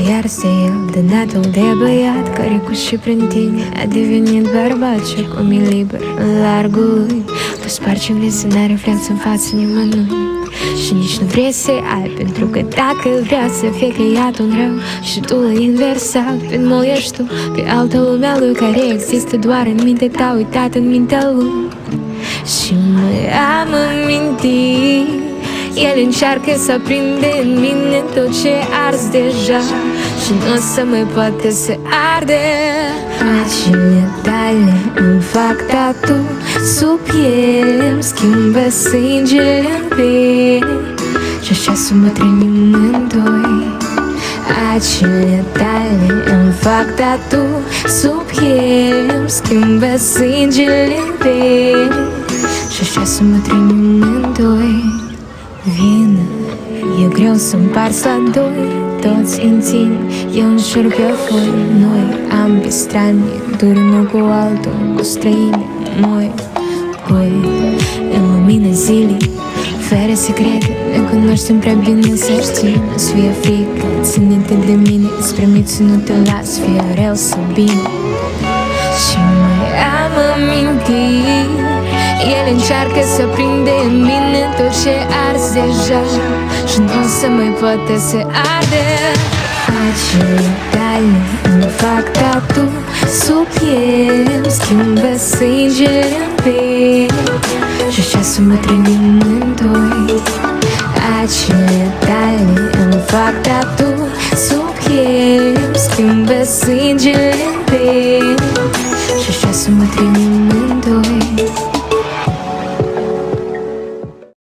iar se el dănatul de băiat care cu și prin tine a devenit bărbat și acum e liber în largul lui. Tu spargi în vis, n-ai reflex în fața nimănui și nici nu vrei să ai, pentru că dacă vrea să fie creat un rău și tu l-ai inversat, când mă ești tu pe altă lumea lui care există doar în mintea ta, uitat în mintea lui. Și mă am amintit, el încearcă să aprinde în mine tot ce ars deja și nu o să mai poate să arde. Acele tale îmi fac tatu sub piele, îmi schimbă sângele în vene și așa să mă trăim amândoi. Acele tale îmi fac tatu sub piele, îmi schimbă sângele în vene și așa să mă trăim amândoi. Vină, e greu să împarți la doi, toți în tine, eu înșur pe foi. Noi, ambii strani, duri unul cu altul, cu străini, moi, voi. În lumina zilei, fără secrete, ne cunoaștem prea bine să știi. Nu-ți fie frică, ține-te de mine, îți promit să nu te las, fie rău sau bine. Și mai am amintit, el încearcă să prinde în mine tot ce ars deja și nu o să mai poate să arde. Acele tale îmi fac tatu sub piele, îmi schimbă sângele în vene și așa să mă trăim amândoi. Acele tale îmi fac tatu sub piele, îmi schimbă sângele în vene și așa să mă trăim amândoi.